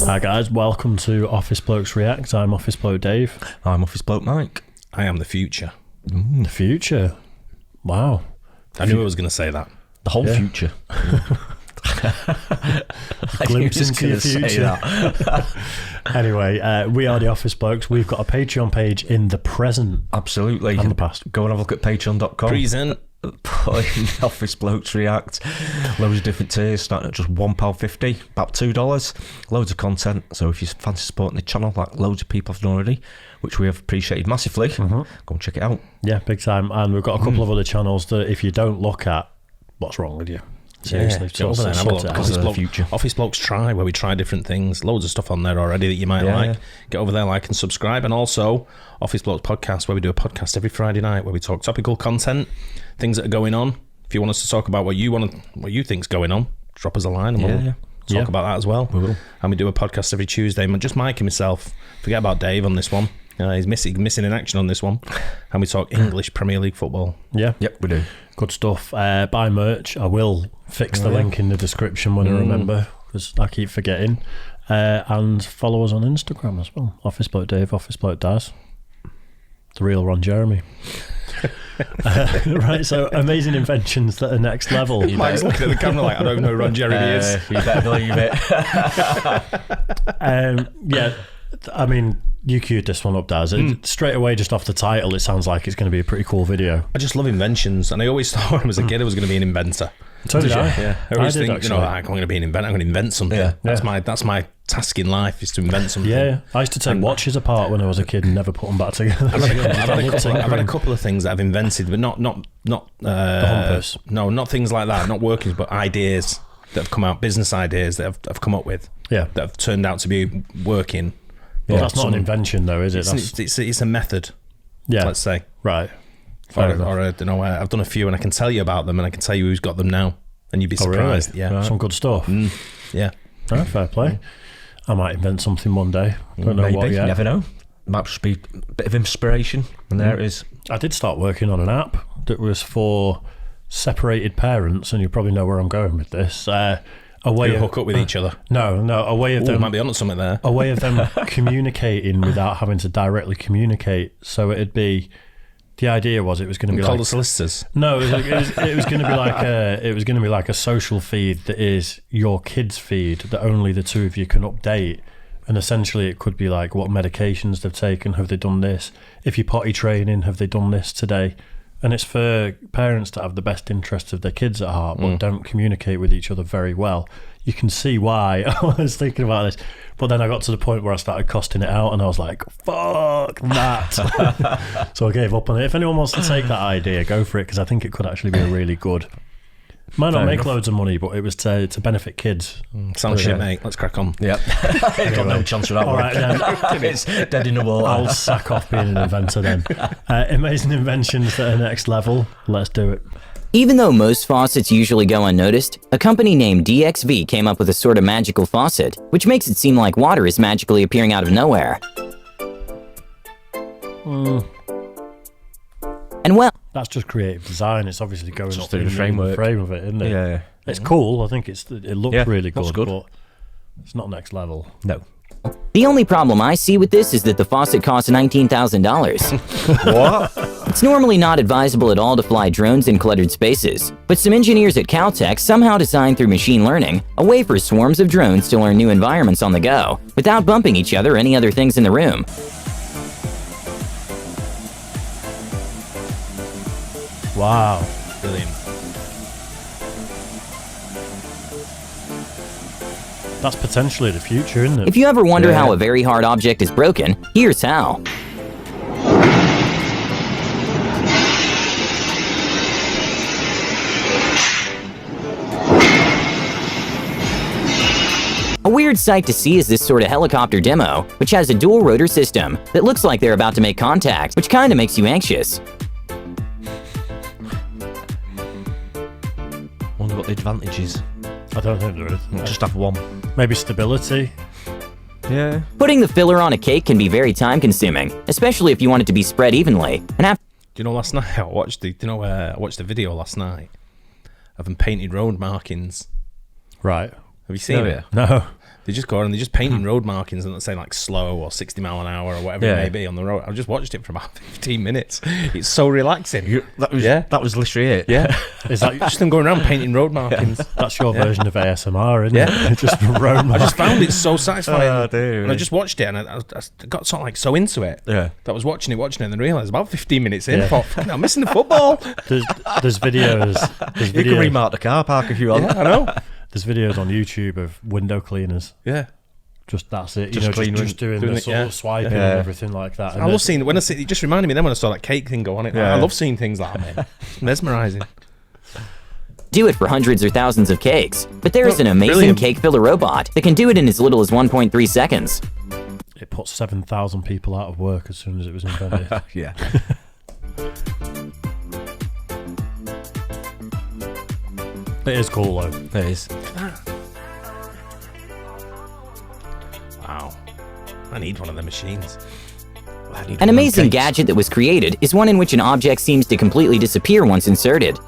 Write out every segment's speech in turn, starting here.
Hi guys, welcome to Office Blokes React. I'm Office Bloke Dave. I'm Office Bloke Mike. I am the future. The future. Wow. I knew I was going to say that. The whole future. Glimpse into your future. Anyway, we are the Office Blokes. We've got a Patreon page in the present. Absolutely. And the past. Go and have a look at patreon.com. Present. Office Blokes React. Loads of different tiers, starting at just £1.50, about $2. Loads of content. So if you fancy supporting the channel, like loads of people have done already, which we have appreciated massively, go and check it out. Yeah, big time. And we've got a couple of other channels that if you don't look at, what's wrong with you? Seriously, Get over there and have a look. Future. Office Blokes Try, where we try different things. Loads of stuff on there already that you might like. Get over there, like and subscribe. And also Office Blokes Podcast, where we do a podcast every Friday night where we talk topical content, things that are going on. If you want us to talk about what you think's going on, drop us a line and we'll talk about that as well. We will. And we do a podcast every Tuesday. Just Mike and myself. Forget about Dave on this one. He's missing in action on this one. And we talk English Premier League football. Yeah. Yep, we do. Good stuff. Buy merch. I will fix the link in the description when I remember, because I keep forgetting. And follow us on Instagram as well. Office Bloke Dave, Office Bloke Daz. The real Ron Jeremy. Right, so amazing inventions that are next level. Mike's looking at the camera like, I don't know who Ron Jeremy is. You better believe it. Yeah, I mean, you queued this one up, Daz. Straight away, just off the title, it sounds like it's going to be a pretty cool video. I just love inventions, and I always thought when I was a kid I was going to be an inventor. So did I. Yeah, I always think, actually. I'm going to be an inventor. I'm going to invent something. Yeah. That's my task in life, is to invent something. Yeah, I used to take watches apart when I was a kid and never put them back together. I've had a couple of things that I've invented, but not the humpers. No, not things like that. Not workings, but ideas that have come out, business ideas that I've come up with. Yeah, that have turned out to be working. Well, that's not an invention, though, is it? It's a method. Yeah, let's say. Right. Or I don't know. I've done a few, and I can tell you about them, and I can tell you who's got them now, and you'd be surprised. Really? Yeah, right. Some good stuff. Yeah. Right, fair play. I might invent something one day. Don't know what yet. You never know. Might just be a bit of inspiration, and there it is. I did start working on an app that was for separated parents, and you probably know where I'm going with this. A way to hook up with each other. No, a way of them might be on something there. A way of them communicating without having to directly communicate. So it'd be. The idea was it was going to be call like the solicitors. No, it was going to be like a social feed that is your kids' feed that only the two of you can update. And essentially, it could be like what medications they've taken, have they done this? If you're potty training, have they done this today? And it's for parents that have the best interests of their kids at heart, but don't communicate with each other very well. You can see why I was thinking about this. But then I got to the point where I started costing it out and I was like, fuck that. So I gave up on it. If anyone wants to take that idea, go for it, because I think it could actually be a really good... Might not make loads of money, but it was to benefit kids. Sounds shit, mate. Let's crack on. Yep. Got no chance for that one. All right, then. It's dead in the water. I'll sack off being an inventor then. Amazing inventions that are next level. Let's do it. Even though most faucets usually go unnoticed, a company named DXV came up with a sort of magical faucet, which makes it seem like water is magically appearing out of nowhere. And well, that's just creative design. It's obviously going just up through in the framework. The frame of it, isn't it? Yeah. It's cool. I think it looks really good, good, but it's not next level. No. The only problem I see with this is that the faucet costs $19,000. What? It's normally not advisable at all to fly drones in cluttered spaces, but some engineers at Caltech somehow designed through machine learning a way for swarms of drones to learn new environments on the go, without bumping each other or any other things in the room. Wow. Brilliant. That's potentially the future, isn't it? If you ever wonder how a very hard object is broken, here's how. A weird sight to see is this sort of helicopter demo, which has a dual rotor system that looks like they're about to make contact, which kinda makes you anxious. Wonder what the advantage is. I don't think there is. Just have one. Maybe stability. Yeah. Putting the filler on a cake can be very time-consuming, especially if you want it to be spread evenly. And after Do you know last night I watched the video last night of them painted road markings. Right. Have you seen it? No. They just go and they're just painting road markings and let's say like slow or 60 mile an hour or whatever it may be on the road. I just watched it for about 15 minutes. It's so relaxing. That was literally it. Yeah. It's like just them going around painting road markings. That's your version of ASMR, isn't it? Just road markings. I just found it so satisfying. Oh, dear. And I just watched it and I got sort of like so into it. Yeah. That I was watching it and then realised about 15 minutes in, I thought, I'm missing the football. There's videos. You can remark the car park if you want. Yeah, I know. There's videos on YouTube of window cleaners. Yeah. Just that's it. Just just doing the sort of swiping and everything like that. And I love seeing it just reminded me then when I saw that cake thing go on it. I love seeing things like that, man. It's mesmerising. Do it for hundreds or thousands of cakes. But there is an amazing cake filler robot that can do it in as little as 1.3 seconds. It put 7,000 people out of work as soon as it was invented. Yeah. It is cool though. It is. Wow. I need one of the machines. An amazing gadget that was created is one in which an object seems to completely disappear once inserted.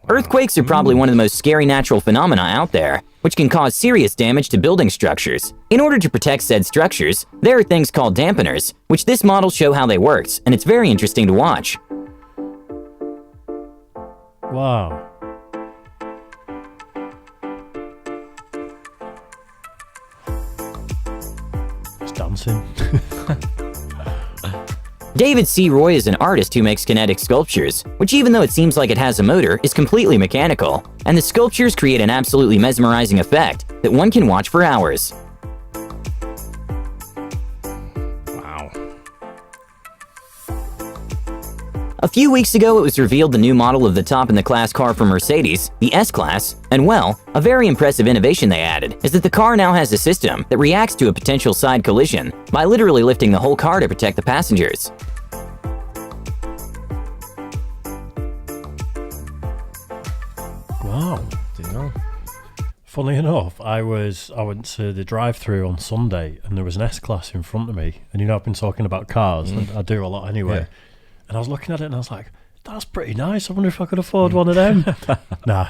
Earthquakes are probably one of the most scary natural phenomena out there, which can cause serious damage to building structures. In order to protect said structures, there are things called dampeners, which this model show how they works, and it's very interesting to watch. Wow. It's dancing. David C. Roy is an artist who makes kinetic sculptures, which even though it seems like it has a motor, is completely mechanical, and the sculptures create an absolutely mesmerizing effect that one can watch for hours. Wow. A few weeks ago, it was revealed the new model of the top-in-the-class car from Mercedes, the S-Class, and well, a very impressive innovation they added is that the car now has a system that reacts to a potential side collision by literally lifting the whole car to protect the passengers. Wow. Didn't know. Funny enough, I went to the drive-through on Sunday and there was an S-Class in front of me. And I've been talking about cars, and I do a lot anyway. Yeah. And I was looking at it and I was like, that's pretty nice. I wonder if I could afford one of them. Nah,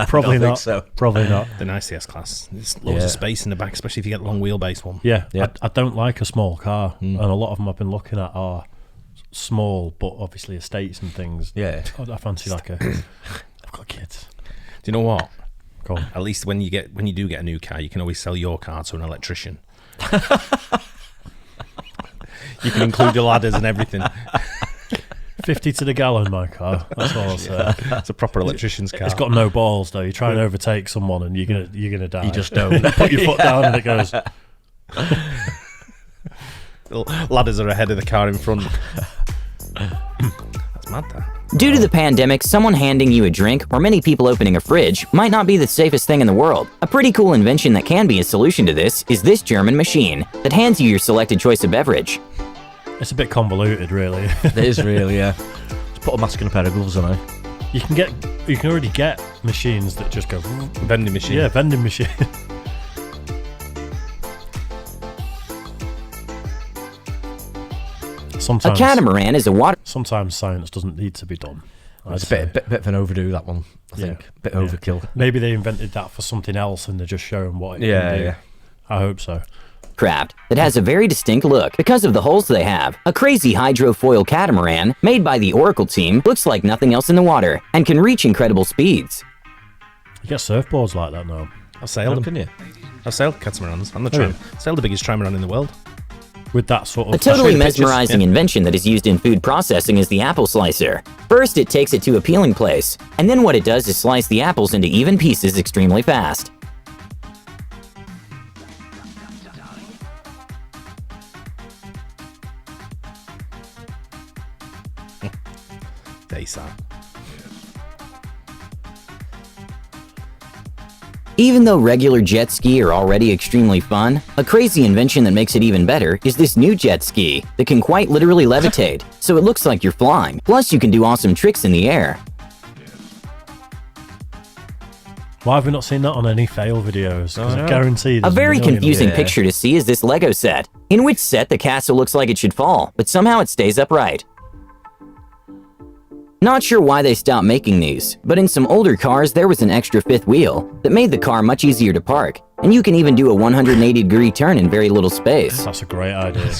probably not. So. Probably not. The nice S-Class. There's loads of space in the back, especially if you get a long wheelbase one. Yeah, Yeah. I don't like a small car. And a lot of them I've been looking at are small, but obviously estates and things. Yeah. I fancy like a... I've got kids. Do you know what? Go on. At least when you do get a new car, you can always sell your car to an electrician. You can include the ladders and everything. 50 to the gallon, my car. That's all I'll say. It's a proper electrician's car. It's got no balls though. You try and overtake someone and you're gonna die. You just don't. Put your foot down and it goes. The ladders are ahead of the car in front. That's mad, that. Due to the pandemic, someone handing you a drink or many people opening a fridge might not be the safest thing in the world. A pretty cool invention that can be a solution to this is this German machine that hands you your selected choice of beverage. It's a bit convoluted, really. It is really, yeah. Just put a mask and a pair of gloves on, eh? You can already get machines that just go. Vending machine. Yeah, vending machine. A catamaran is a water... Sometimes science doesn't need to be done. It's a bit of an overdo, that one, I think. Bit overkill. Maybe they invented that for something else and they're just showing what it can do. Yeah. I hope so. Craft that has a very distinct look because of the holes they have. A crazy hydrofoil catamaran made by the Oracle team looks like nothing else in the water and can reach incredible speeds. You get surfboards like that now. I've sailed them. Can you? I've sailed catamarans. I'm the tram. Sailed the biggest trimaran in the world. With that sort of... A totally pictures, mesmerizing invention that is used in food processing is the apple slicer. First, it takes it to a peeling place, and then what it does is slice the apples into even pieces extremely fast. They say. Even though regular jet ski are already extremely fun, a crazy invention that makes it even better is this new jet ski that can quite literally levitate, so it looks like you're flying. Plus, you can do awesome tricks in the air. Why have we not seen that on any fail videos? Because I guarantee A there's very million of confusing them. picture to see is this Lego set, in which set the castle looks like it should fall, but somehow it stays upright. Not sure why they stopped making these, but in some older cars there was an extra fifth wheel that made the car much easier to park, and you can even do a 180-degree turn in very little space. That's a great idea.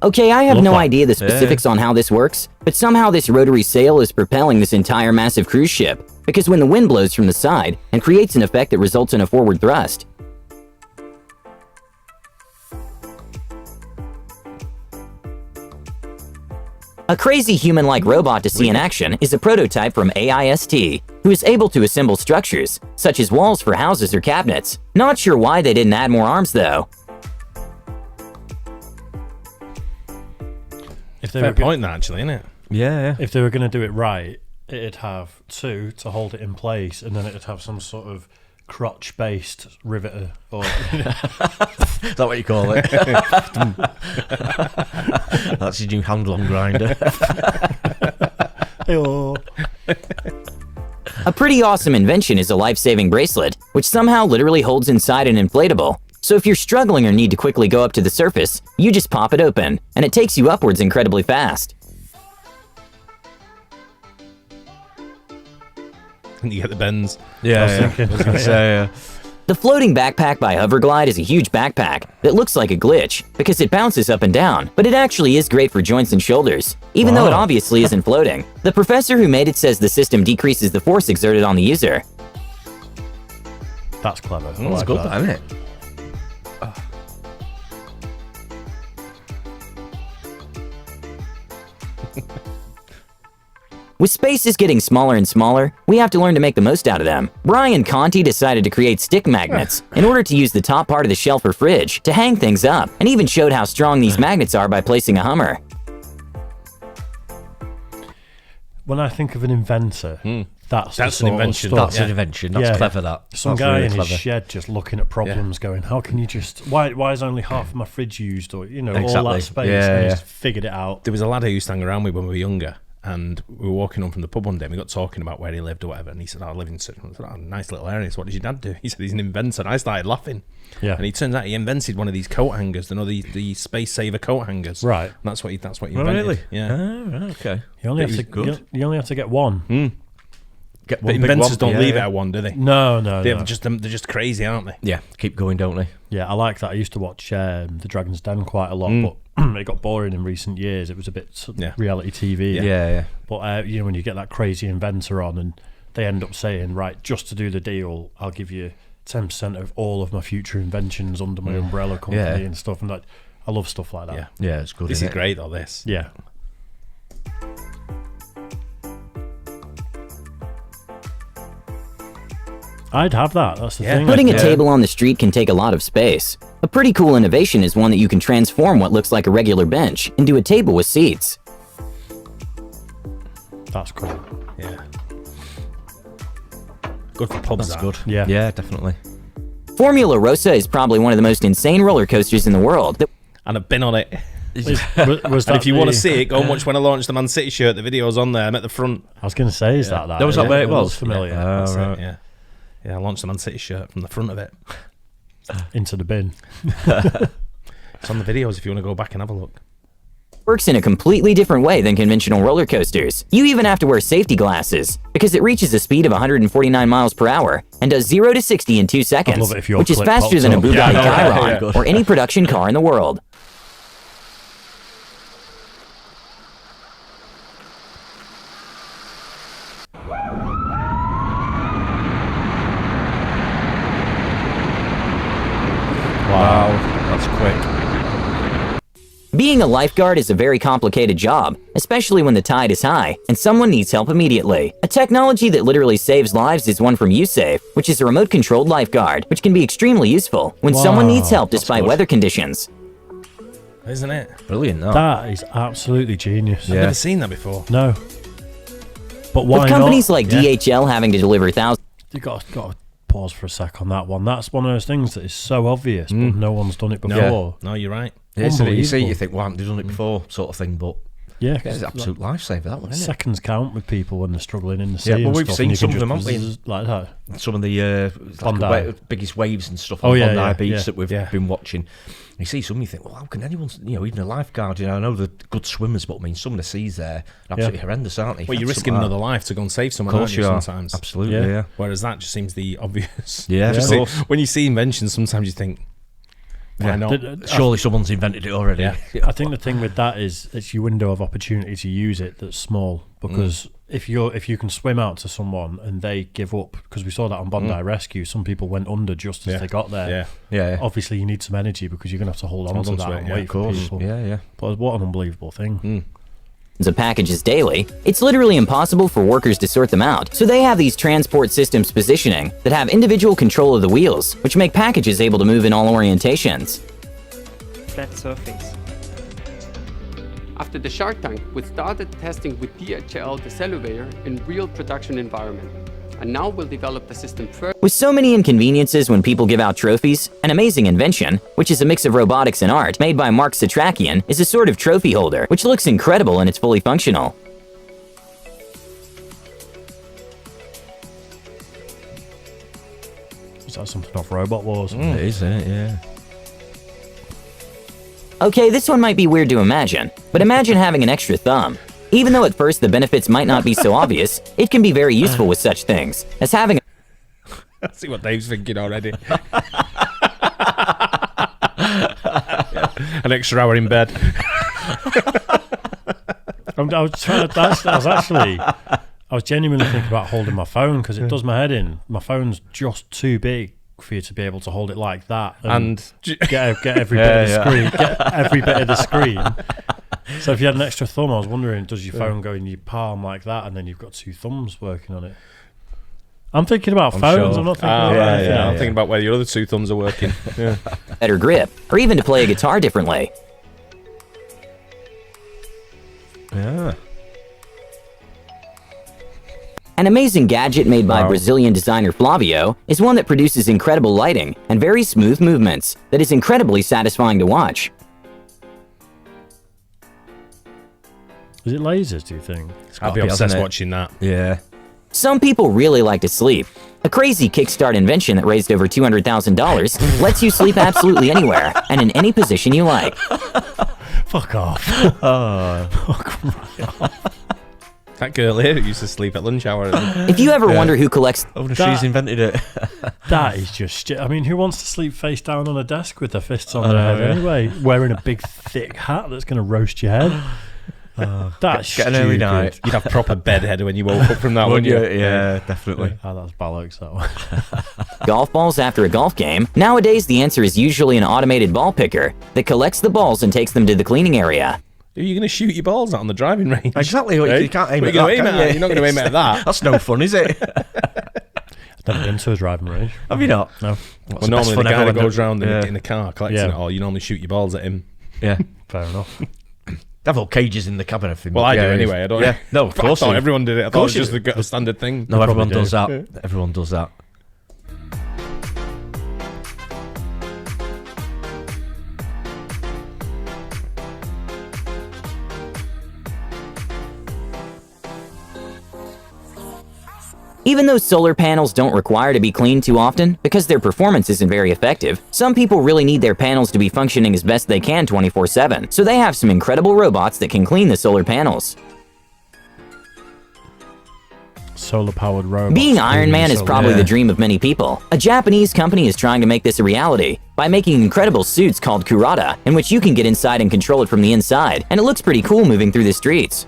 Okay, I have Love no that. idea the specifics on how this works, but somehow this rotary sail is propelling this entire massive cruise ship, because when the wind blows from the side and creates an effect that results in a forward thrust. A crazy human-like robot to see in action is a prototype from AIST, who is able to assemble structures, such as walls for houses or cabinets. Not sure why they didn't add more arms though. If they Fair were go- point, that actually, isn't it? Yeah. if they were going to do it right, it'd have two to hold it in place, and then it'd have some sort of crotch-based riveter. Or Is that what you call it? That's your new hand-long grinder. Hey-oh. A pretty awesome invention is a life-saving bracelet, which somehow literally holds inside an inflatable. So if you're struggling or need to quickly go up to the surface, you just pop it open, and it takes you upwards incredibly fast. You get the bends. Yeah, thinking. I was going to say, The floating backpack by Hoverglide is a huge backpack that looks like a glitch because it bounces up and down, but it actually is great for joints and shoulders, even though it obviously isn't floating. The professor who made it says the system decreases the force exerted on the user. That's clever. I That's like good, that. isn't it? With spaces getting smaller and smaller, we have to learn to make the most out of them. Brian Conti decided to create stick magnets in order to use the top part of the shelf or fridge to hang things up, and even showed how strong these magnets are by placing a Hummer. When I think of an inventor, that's the an sort of invention. stuff. That's an invention. That's clever, that. Some That's guy really in his clever. shed just looking at problems, going, "How can you just? Why is only half of my fridge used?" Or all Exactly. that space. Yeah, and yeah. he's figured it out. There was a lad I used to hang around with when we were younger, and we were walking home from the pub one day, and we got talking about where he lived or whatever, and he said, I live in such a nice little area. So what does your dad do? He said, he's an inventor. And I started laughing. Yeah. And he turns out he invented one of these coat hangers, the space saver coat hangers. Right. And that's what he Oh, invented. really? Yeah. Oh, right, okay. You only But have to he's good. You only have to get one. Get But one big inventors one. don't Yeah, leave it yeah. at one, do they? No. They're just crazy, aren't they? Yeah, keep going, don't they? Yeah, I like that. I used to watch The Dragon's Den quite a lot, but it got boring in recent years. It was a bit reality TV. Yeah. But when you get that crazy inventor on, and they end up saying, right, just to do the deal, I'll give you 10% of all of my future inventions under my umbrella company and stuff. And I love stuff like that. Yeah. Yeah, it's good. This isn't is it? great, though, this. Yeah. I'd have that. That's the thing. Putting a table on the street can take a lot of space. A pretty cool innovation is one that you can transform what looks like a regular bench into a table with seats. That's cool. Yeah. Good for pubs, That's that. good. Yeah. Yeah, definitely. Formula Rossa is probably one of the most insane roller coasters in the world. And I've been on it. Was And that if you want to the- see it, go and watch when I launched the Man City shirt. The video's on there. I'm at the front. I was going to say, is that? That was Yeah, that where it was? looks familiar. That's right. it, yeah. Yeah, I launched the Man City shirt from the front of it. Into the bin. It's on the videos if you want to go back and have a look. Works in a completely different way than conventional roller coasters. You even have to wear safety glasses because it reaches a speed of 149 miles per hour and does 0 to 60 in 2 seconds, love it if your which is clip faster pops than a up. Bugatti Yeah, I know, Chiron yeah. or any production car in the world. Wow, that's quick. Being a lifeguard is a very complicated job, especially when the tide is high and someone needs help immediately. A technology that literally saves lives is one from USafe, which is a remote-controlled lifeguard, which can be extremely useful when someone needs help despite weather conditions. Isn't it? Brilliant, that. That is absolutely genius. I've never seen that before. No. But why With companies not? like DHL having to deliver thousands You got to pause for a sec on that one. That's one of those things that is so obvious, but no one's done it before. No, you're right. Yeah, so you see, Unbelievable. you think, well, they've done it before, sort of thing, but Yeah, it's an absolute lifesaver, that one, isn't it? Seconds count with people when they're struggling in the sea. Yeah, well, and we've stuff, seen and you some can of them, just haven't we? like that. Some of the Bondi. biggest waves and stuff on Bondi Beach that we've been watching. You see some, you think, well, how can anyone, even a lifeguard, I know they're good swimmers, but I mean, some of the seas there are absolutely horrendous, aren't they? Well, you're risking another life to go and save someone, of course aren't you, you are. sometimes? Absolutely, yeah. Whereas that just seems the obvious. Yeah, of course. When you see inventions, sometimes you think, why not? Surely someone's invented it already. Yeah. I think the thing with that is it's your window of opportunity to use it that's small, because if you can swim out to someone and they give up, because we saw that on Bondi Rescue, some people went under just as they got there. Yeah. Obviously, you need some energy because you're going to have to hold on to that and wait for people. Yeah. But what an unbelievable thing. Of packages daily, it's literally impossible for workers to sort them out. So they have these transport systems positioning that have individual control of the wheels, which make packages able to move in all orientations. Flat surface. After the Shark Tank, we started testing with DHL the Celluvator in real production environment. And now we'll develop the system further. With so many inconveniences when people give out trophies, an amazing invention, which is a mix of robotics and art, made by Mark Satrakian, is a sort of trophy holder, which looks incredible and it's fully functional. Is that something off Robot Wars? It is, isn't it? Yeah. Okay, this one might be weird to imagine, but imagine having an extra thumb. Even though at first the benefits might not be so obvious, it can be very useful with such things as having I see what Dave's thinking already. An extra hour in bed. I was genuinely thinking about holding my phone because it does my head in. My phone's just too big for you to be able to hold it like that and get every bit of the screen. Get every bit of the screen. So if you had an extra thumb, I was wondering, does your phone go in your palm like that, and then you've got two thumbs working on it? I'm thinking about phones. Sure. I'm not thinking about anything. I'm thinking about where your other two thumbs are working. better grip, or even to play a guitar differently. Yeah. An amazing gadget made by Brazilian designer Flavio is one that produces incredible lighting and very smooth movements that is incredibly satisfying to watch. Is it lasers, do you think? I'll be obsessed watching that. Yeah. Some people really like to sleep. A crazy Kickstart invention that raised over $200,000 lets you sleep absolutely anywhere and in any position you like. Fuck off. Fuck right off. That girl here who used to sleep at lunch hour. If you ever wonder who collects... she's invented it. That is just... I mean, who wants to sleep face down on a desk with their fists on their head anyway? Wearing a big, thick hat that's going to roast your head? That's get an early night. You'd have proper bedhead when you woke up from that, wouldn't you? Yeah, definitely. Oh, that's bollocks, that one. golf balls after a golf game? Nowadays, the answer is usually an automated ball picker that collects the balls and takes them to the cleaning area. Are you going to shoot your balls out on the driving range? Exactly. You can't aim at that, You're not going to aim at that. That's no fun, is it? I've never been to a driving range. Have you not? No. Well, normally the guy that goes around in the car collecting it all, you normally shoot your balls at him. Yeah. Fair enough. They have all cages in the cabin, I think. Well, I do anyway. I don't. Yeah. No, of course. I thought everyone did it. I thought it was just the standard thing. No, everyone does that. Everyone does that. Even though solar panels don't require to be cleaned too often because their performance isn't very effective, some people really need their panels to be functioning as best they can 24/7, so they have some incredible robots that can clean the solar panels. Solar-powered robots. Being Iron Man is probably the dream of many people. A Japanese company is trying to make this a reality by making incredible suits called Kurata, in which you can get inside and control it from the inside, and it looks pretty cool moving through the streets.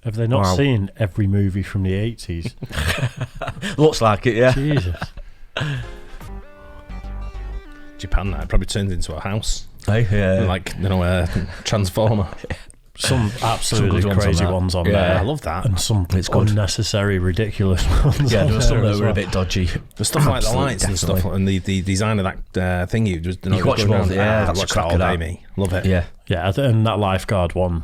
Have they not seen every movie from the 80s? Looks like it, yeah. Jesus. Japan, that probably turns into a house. Hey, yeah. Like, a transformer. Some absolutely crazy ones on there. I love that. And some unnecessary, ridiculous ones. Yeah, there were some that were a bit dodgy. The stuff like the lights and stuff, and the design of that thing you just watch more. Yeah, that's a all day, me. Love it. Yeah. Yeah, and that lifeguard one.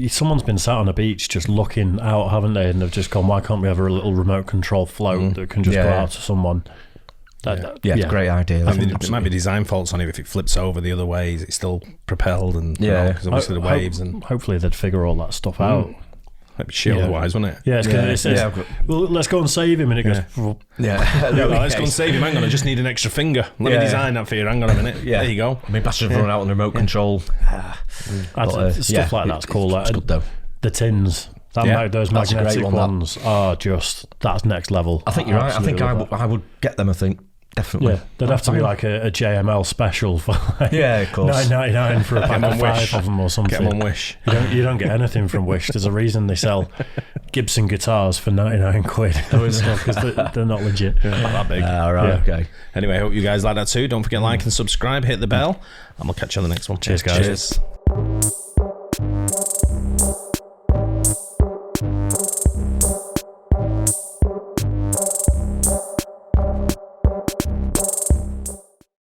Someone's been sat on a beach just looking out, haven't they? And they've just gone, why can't we have a little remote control float that can just go out to someone? It's a great idea. I mean, there might be design faults on it if it flips over the other way. Is it still propelled? And because obviously the waves and hopefully they'd figure all that stuff out. That'd be shit otherwise, wouldn't it? Yeah, it says, well, let's go and save him, and it goes, let's go and save him. Hang on, I just need an extra finger. Let me design that for you. Hang on a minute. There you go. I mean, bastards run out on the remote control. Stuff like that's cool. It's good though. The tins. Those magnetic ones are that's next level. I think you're right. I think I would get them. I think definitely. Yeah, there'd have to be like a JML special for like of course $9.99 for a pack of 5 of them or something. Get them on Wish. You don't get anything from Wish. There's a reason they sell Gibson guitars for 99 quid because they're not legit. Not that big. Okay. Anyway, I hope you guys like that too. Don't forget like and subscribe. Hit the bell, and we'll catch you on the next one. Cheers, guys. Cheers.